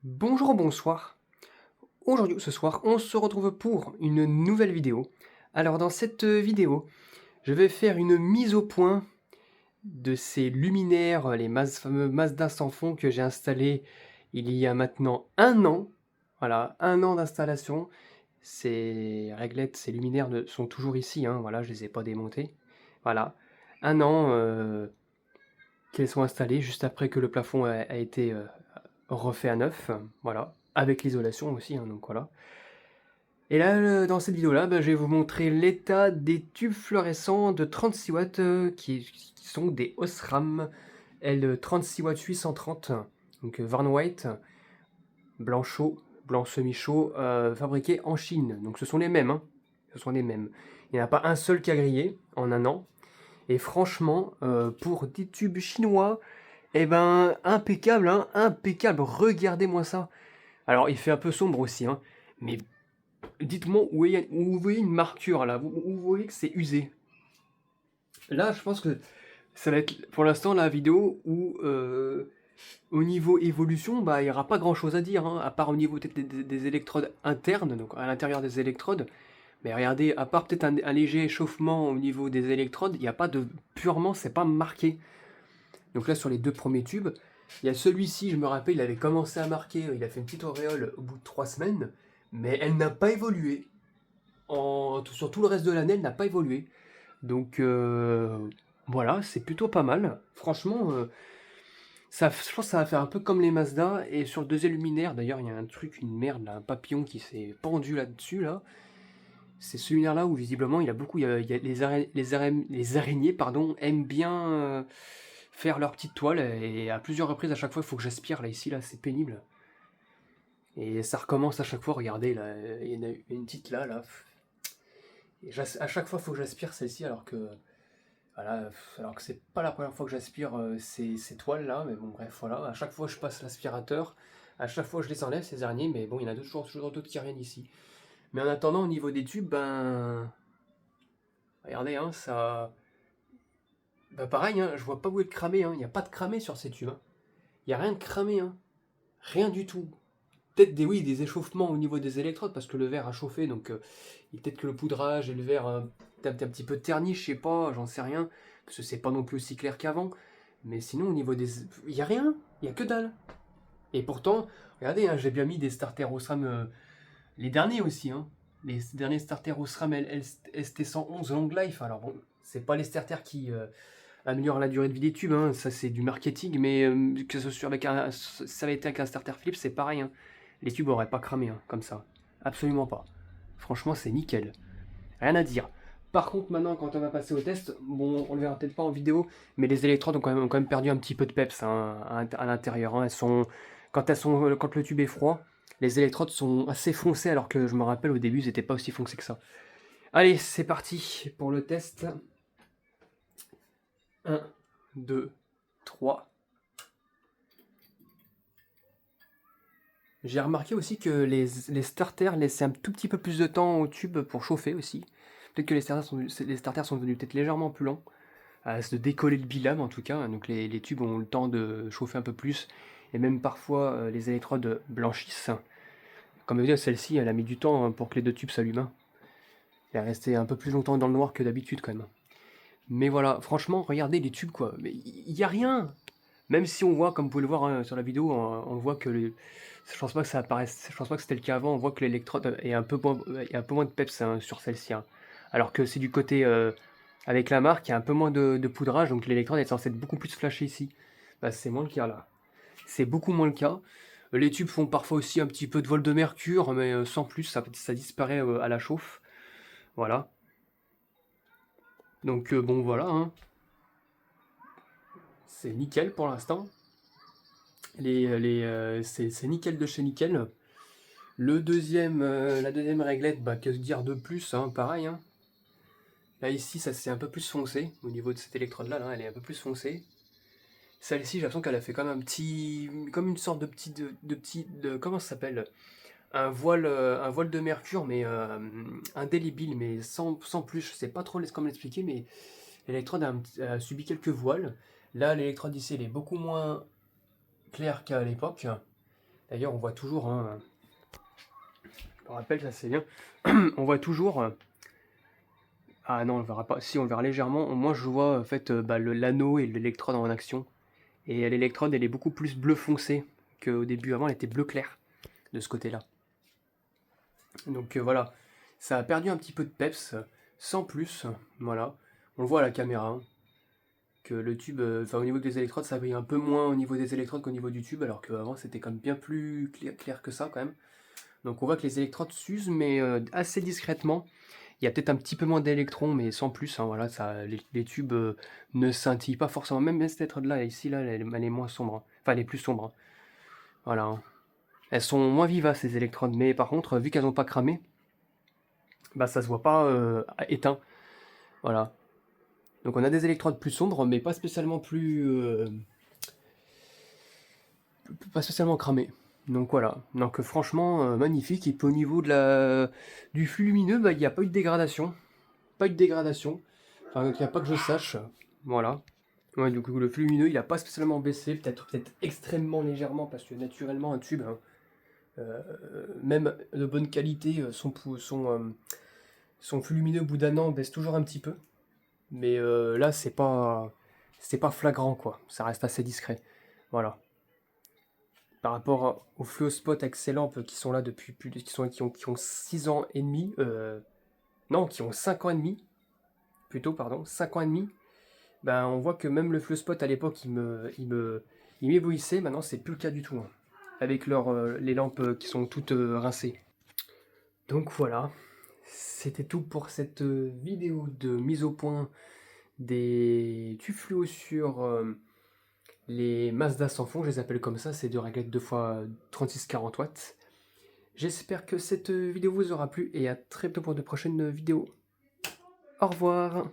Bonjour, bonsoir. Aujourd'hui, ce soir, on se retrouve pour une nouvelle vidéo. Alors, dans cette vidéo, je vais faire une mise au point de ces luminaires, les fameux Mazda sans fond que j'ai installés il y a maintenant un an. Voilà, un an d'installation. Ces réglettes, ces luminaires sont toujours ici, hein, voilà, je les ai pas démontés. Voilà, un an qu'elles sont installées, juste après que le plafond a été refait à neuf, voilà, avec l'isolation aussi, hein, donc voilà. Et là, dans cette vidéo-là, bah, je vais vous montrer l'état des tubes fluorescents de 36 watts qui sont des Osram L36 watts 830, donc Varn White, blanc chaud, blanc semi-chaud, fabriqués en Chine. Donc ce sont les mêmes, hein. Ce sont les mêmes. Il n'y en a pas un seul qui a grillé en un an. Et franchement, pour des tubes chinois, eh ben, impeccable, hein, impeccable. Regardez-moi ça. Alors, il fait un peu sombre aussi, hein, mais dites-moi où vous voyez une marquure là, où vous voyez que c'est usé. Là, je pense que ça va être pour l'instant la vidéo où, au niveau évolution, bah, il n'y aura pas grand chose à dire, hein, à part au niveau peut-être des électrodes internes, donc à l'intérieur des électrodes. Mais regardez, à part peut-être un léger échauffement au niveau des électrodes, il n'y a pas de. Purement, c'est pas marqué. Donc là, sur les deux premiers tubes, il y a celui-ci, je me rappelle, il avait commencé à marquer, il a fait une petite auréole au bout de 3 semaines, mais elle n'a pas évolué. Sur tout le reste de l'année, elle n'a pas évolué. Donc voilà, c'est plutôt pas mal. Franchement, je pense que ça va faire un peu comme les Mazda. Et sur le deuxième luminaire, d'ailleurs, il y a un truc, une merde, là, un papillon qui s'est pendu là-dessus, là. C'est ce luminaire-là où visiblement il y a beaucoup, il y a les araignées pardon, aiment bien faire leur petite toile. Et à plusieurs reprises, à chaque fois, il faut que j'aspire là, ici, là, c'est pénible. Et ça recommence à chaque fois, regardez, là, il y en a une petite là, là. Et à chaque fois, il faut que j'aspire celle-ci, alors que voilà, alors que c'est pas la première fois que j'aspire ces toiles là, mais bon, bref, voilà. À chaque fois, je passe l'aspirateur, à chaque fois, je les enlève ces araignées, mais bon, il y en a toujours d'autres qui reviennent ici. Mais en attendant, au niveau des tubes, ben, regardez, hein, ça, bah pareil, hein, je vois pas où est le cramé, hein. Il n'y a pas de cramé sur ces tubes, hein. Il n'y a rien de cramé, hein. Rien du tout. Peut-être oui, des échauffements au niveau des électrodes, parce que le verre a chauffé, donc peut-être que le poudrage et le verre un petit peu terni, je sais pas, j'en sais rien, parce que c'est pas non plus aussi clair qu'avant. Mais sinon, au niveau des. Il y a rien, il y a que dalle. Et pourtant, regardez, hein, j'ai bien mis des starters Osram, les derniers aussi, hein. Les derniers starters Osram ST111 Long Life. Alors bon, c'est pas les starters qui améliorent la durée de vie des tubes, hein. Ça c'est du marketing, mais que ce soit ça avait été avec un starter Philips, c'est pareil, hein. Les tubes auraient pas cramé, hein, comme ça. Absolument pas. Franchement, c'est nickel. Rien à dire. Par contre, maintenant, quand on va passer au test, bon, on le verra peut-être pas en vidéo, mais les électrodes ont quand même perdu un petit peu de peps, hein, à l'intérieur, hein. Quand le tube est froid, les électrodes sont assez foncées, alors que je me rappelle au début, ils n'étaient pas aussi foncés que ça. Allez, c'est parti pour le test. Un, 2, 3. J'ai remarqué aussi que les starters laissaient un tout petit peu plus de temps au tube pour chauffer aussi. Peut-être que les starters sont devenus peut-être légèrement plus lents à se décoller le bilame en tout cas. Donc les tubes ont le temps de chauffer un peu plus. Et même parfois les électrodes blanchissent. Comme vous voyez, celle-ci, elle a mis du temps, hein, pour que les deux tubes s'allument. Elle est restée un peu plus longtemps dans le noir que d'habitude quand même. Mais voilà, franchement, regardez les tubes quoi. Mais il n'y a rien. Même si on voit, comme vous pouvez le voir, hein, sur la vidéo, on voit que je pense pas que ça apparaisse, je pense pas que c'était le cas avant, on voit que l'électrode est un peu moins de peps, hein, sur celle-ci, hein. Alors que c'est du côté avec la marque, il y a un peu moins de poudrage, donc l'électrode est censée être beaucoup plus flashée ici. Bah, c'est moins le cas là. C'est beaucoup moins le cas. Les tubes font parfois aussi un petit peu de vol de mercure, mais sans plus, ça disparaît à la chauffe. Voilà. Donc bon voilà, hein. C'est nickel pour l'instant. C'est nickel de chez nickel. La deuxième réglette, bah, que se dire de plus, hein, pareil, hein. Là, ici, ça c'est un peu plus foncé. Au niveau de cette électrode-là, là, elle est un peu plus foncée. Celle-ci, j'ai l'impression qu'elle a fait comme un petit. Comme une sorte de petit. Comment ça s'appelle? Un voile de mercure, mais indélébile, mais sans plus. Je sais pas trop comment l'expliquer, mais l'électrode a subi quelques voiles. Là, l'électrode ici, elle est beaucoup moins claire qu'à l'époque. D'ailleurs, on voit toujours, hein, je me rappelle, ça c'est bien, on voit toujours, ah non, on le verra pas, si on le verra légèrement, moi je vois en fait l'anneau et l'électrode en action. Et l'électrode, elle est beaucoup plus bleu foncé qu'au début. Avant, elle était bleu clair de ce côté-là. Donc voilà, ça a perdu un petit peu de peps, sans plus. Voilà, on le voit à la caméra, hein, que le tube, enfin au niveau des électrodes, ça brille un peu moins au niveau des électrodes qu'au niveau du tube, alors qu'avant c'était quand même bien plus clair que ça quand même. Donc on voit que les électrodes s'usent, mais assez discrètement. Il y a peut-être un petit peu moins d'électrons, mais sans plus, hein, voilà, ça, les tubes ne scintillent pas forcément. Même cette électrode-là, ici, là, elle est moins sombre, hein. Enfin, elle est plus sombre, hein. Voilà, hein. Elles sont moins vivaces, ces électrodes, mais par contre, vu qu'elles n'ont pas cramé, bah ça se voit pas éteint. Voilà. Donc on a des électrodes plus sombres, mais pas spécialement pas spécialement cramées. Donc voilà. Donc franchement, magnifique. Et puis au niveau du flux lumineux, bah, il n'y a pas eu de dégradation. Pas eu de dégradation. Enfin, il n'y a pas que je sache. Voilà. Ouais, du coup, le flux lumineux, il n'a pas spécialement baissé. Peut-être extrêmement légèrement, parce que naturellement, un tube, hein, même de bonne qualité, son flux lumineux au bout d'un an baisse toujours un petit peu. Mais là, c'est pas flagrant, quoi. Ça reste assez discret. Voilà. Par rapport aux fluospot excellents qui sont là depuis qui ont 6 ans et demi, non, qui ont 5 ans et demi, plutôt, pardon, 5 ans et demi, ben, on voit que même le fluospot à l'époque, il m'éblouissait. Maintenant, c'est plus le cas du tout, hein, avec les lampes qui sont toutes rincées. Donc voilà, c'était tout pour cette vidéo de mise au point des tubes fluo sur les Mazda sans fond, je les appelle comme ça, c'est deux réglettes 2x36-40 watts. J'espère que cette vidéo vous aura plu et à très bientôt pour de prochaines vidéos. Au revoir.